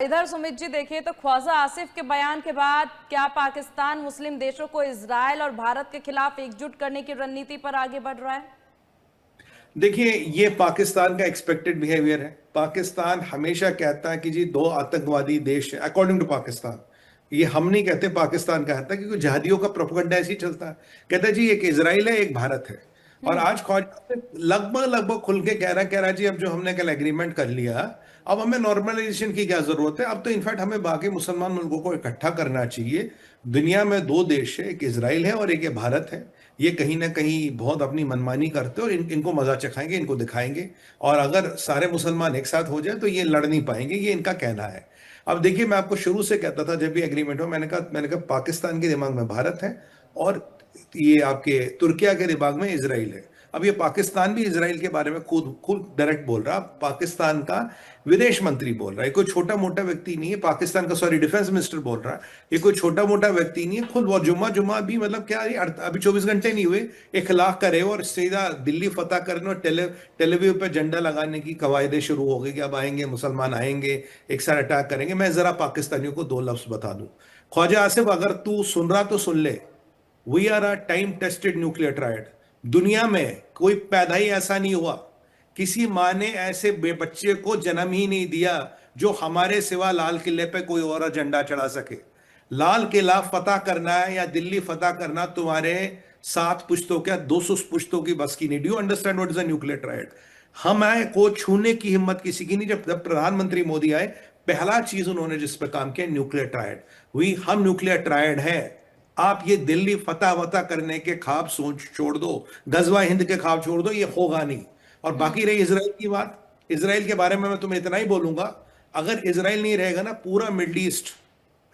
इधर सुमित जी देखिए तो ख्वाजा आसिफ के बयान के बाद क्या पाकिस्तान मुस्लिम देशों को इजराइल और भारत के खिलाफ एकजुट करने की रणनीति पर आगे बढ़ रहा है? देखिए, ये पाकिस्तान का एक्सपेक्टेड बिहेवियर है। पाकिस्तान हमेशा कहता है कि जी दो आतंकवादी देश है अकॉर्डिंग टू पाकिस्तान। ये हम नहीं कहते, पाकिस्तान कहता है, क्योंकि जहादियों का प्रोपेगेंडा ऐसे ही चलता है। कहता है जी एक इजराइल है एक भारत है। और आज ख्वाजा लगभग लगभग खुल के कह रहा है जी अब जो हमने कल एग्रीमेंट कर लिया, अब हमें नॉर्मलाइजेशन की क्या जरूरत है। अब तो इनफैक्ट हमें बाकी मुसलमान मुल्कों को इकट्ठा करना चाहिए। दुनिया में दो देश है, एक इजराइल है और एक ये भारत है। ये कहीं ना कहीं बहुत अपनी मनमानी करते हैं और इनको मजा चखाएंगे, इनको दिखाएंगे। और अगर सारे मुसलमान एक साथ हो जाए तो ये लड़ नहीं पाएंगे, ये इनका कहना है। अब देखिए, मैं आपको शुरू से कहता था जब भी एग्रीमेंट हो, मैंने कहा पाकिस्तान के दिमाग में भारत है और ये आपके तुर्किया के दिमाग में इसराइल है। अब ये पाकिस्तान भी इसराइल के बारे में खुद खुद डायरेक्ट बोल रहा, पाकिस्तान का विदेश मंत्री बोल रहा है। कोई छोटा मोटा व्यक्ति नहीं है, पाकिस्तान का सॉरी डिफेंस मिनिस्टर बोल रहा है। ये कोई छोटा मोटा व्यक्ति नहीं है, खुद वो जुम्मा जुम्मा भी मतलब क्या अभी 24 घंटे नहीं हुए इखलाक करे और सीधा दिल्ली फतह करने और टेलीविव पे झंडा लगाने की कवायदे शुरू हो गई कि अब आएंगे मुसलमान, आएंगे एक साथ अटैक करेंगे। मैं जरा पाकिस्तानियों को दो लफ्ज बता दूं। ख्वाजा आसिफ, अगर तू सुन रहा तो सुन ले, we are a time tested nuclear triad. दुनिया में कोई पैदा ही ऐसा नहीं हुआ, किसी माँ ने ऐसे बच्चे को जन्म ही नहीं दिया जो हमारे सिवा लाल किले पे कोई और एजेंडा चढ़ा सके। लाल किला फतह करना है या दिल्ली फतह करना तुम्हारे 7 पुश्तों क्या 200 पुश्तों की बस की नहीं। Do understand what is a nuclear triad? हम आए को छूने की हिम्मत किसी की नहीं। जब प्रधानमंत्री मोदी आए, पहला चीज उन्होंने जिस पर काम किया न्यूक्लियर ट्रायड। हम न्यूक्लियर ट्रायड है। आप ये दिल्ली फतह वतह करने के ख्वाब सोच छोड़ दो, गजवा हिंद के ख्वाब छोड़ दो, ये होगा नहीं। और बाकी रही इसराइल की बात, इसराइल के बारे में मैं तुम्हें इतना ही बोलूंगा, अगर इसराइल नहीं रहेगा ना, पूरा मिडल ईस्ट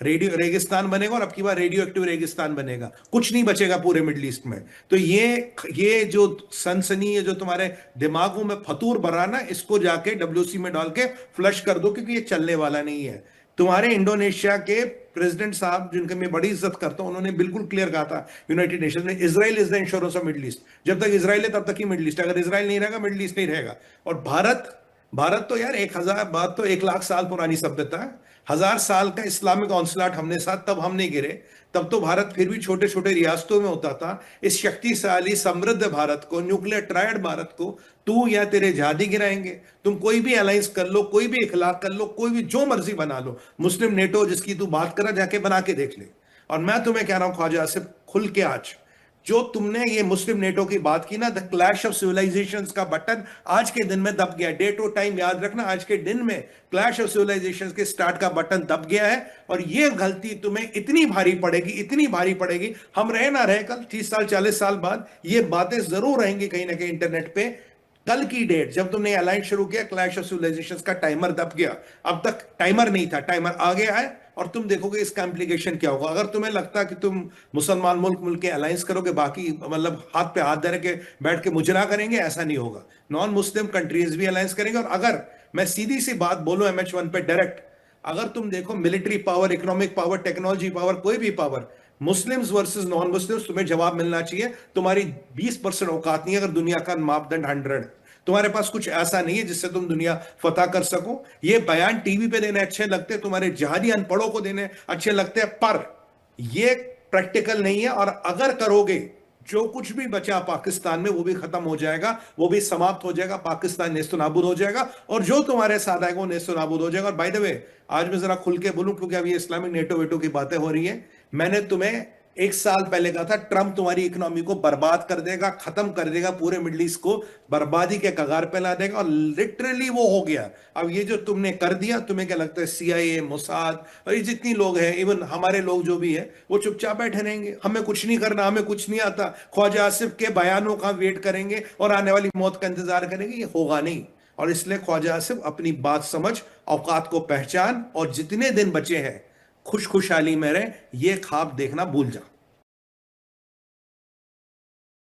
रेडियो रेगिस्तान बनेगा और अब की बार रेडियो एक्टिव रेगिस्तान बनेगा, कुछ नहीं बचेगा पूरे मिडल ईस्ट में। तो ये जो सनसनी, ये जो तुम्हारे दिमागों में फतूर भरा ना, इसको जाके डब्ल्यूसी में डाल के फ्लश कर दो, क्योंकि ये चलने वाला नहीं है। तुम्हारे इंडोनेशिया के प्रेसिडेंट साहब, जिनके मैं बड़ी इज्जत करता हूं, उन्होंने बिल्कुल क्लियर कहा था यूनाइटेड नेशन में, Israel is the insurance of middle east. जब तक इजराइल है तब तक ही मिडल ईस्ट, अगर इजराइल नहीं रहेगा मिडल ईस्ट नहीं रहेगा। और भारत भारत तो यार 1000 बात तो 1 लाख साल पुरानी सभ्यता है। 1000 साल का इस्लामिक ऑन्सलाट हमने साथ, तब हम नहीं गिरे। तब तो भारत फिर भी छोटे छोटे रियासतों में होता था। इस शक्तिशाली समृद्ध भारत को, न्यूक्लियर ट्रायड भारत को तू या तेरे जहादी गिराएंगे। तुम कोई भी अलायंस कर लो, कोई भी इखलाक कर लो, कोई भी जो मर्जी बना लो, मुस्लिम नेटो जिसकी तू बात करा जाके बना के देख ले। और मैं तुम्हें कह रहा हूं ख्वाजा आसिफ, खुल के आज जो तुमने ये मुस्लिम नेटो की बात की ना, द क्लैश ऑफ सिविलाइजेशंस का बटन आज के दिन में दब गया। डेट और टाइम याद रखना, आज के दिन में क्लैश ऑफ सिविलाइजेशंस के स्टार्ट का बटन दब गया है। और ये गलती तुम्हें इतनी भारी पड़ेगी, इतनी भारी पड़ेगी, हम रहे ना रहे कल 30 साल 40 साल बाद ये बातें जरूर रहेंगी कहीं ना कहीं इंटरनेट पे। कल की डेट जब तुमने अलायंस शुरू किया, क्लैश ऑफ सिविलाइजेशंस का टाइमर दब गया। अब तक टाइमर नहीं था, टाइमर आ गया है। और तुम देखोगे इसका इंप्लीकेशन क्या होगा। अगर तुम्हें लगता है कि तुम मुसलमान मुल्क के अलायंस करोगे, बाकी मतलब हाथ पे हाथ धर के बैठ के मुजरा करेंगे, ऐसा नहीं होगा। नॉन मुस्लिम कंट्रीज भी अलायंस करेंगे। और अगर मैं सीधी सी बात बोलूं MH1 पे डायरेक्ट, अगर तुम देखो military power, economic power, technology power, कोई भी power, Muslims versus non Muslims, तुम्हें जवाब मिलना चाहिए। तुम्हारी 20% औकात नहीं है। अगर दुनिया का मापदंड 100, तुम्हारे पास कुछ ऐसा नहीं है जिससे तुम दुनिया फतह कर सको। ये बयान टीवी पे देने अच्छे लगते हैं, तुम्हारे जहादी अनपढ़ों को देने अच्छे लगते हैं, पर ये प्रैक्टिकल नहीं है। और अगर करोगे, जो कुछ भी बचा पाकिस्तान में वो भी खत्म हो जाएगा, वो भी समाप्त हो जाएगा, पाकिस्तान नेस्तनाबूद हो जाएगा। और जो तुम्हारे साथ आएगा वो नेस्तनाबूद हो जाएगा। और बाय द वे, आज मैं जरा खुल के बोलूं, क्योंकि अभी इस्लामिक नेटो वेटो की बातें हो रही है, मैंने तुम्हें 1 साल पहले कहा था ट्रंप तुम्हारी इकोनॉमी को बर्बाद कर देगा, खत्म कर देगा, पूरे मिडिल ईस्ट को बर्बादी के कगार पे ला देगा। और लिटरली वो हो गया। अब ये जो तुमने कर दिया, तुम्हें क्या लगता है CIA, मोसाद और ये जितनी लोग हैं, इवन हमारे लोग जो भी है, वो चुपचाप बैठे रहेंगे? हमें कुछ नहीं करना, हमें कुछ नहीं आता, ख्वाजा आसिफ के बयानों का वेट करेंगे और आने वाली मौत का इंतजार करेंगे? ये होगा नहीं। और इसलिए ख्वाजा आसिफ, अपनी बात समझ, औकात को पहचान, और जितने दिन बचे हैं खुशहाली में रहे, ये ख्वाब देखना भूल जा।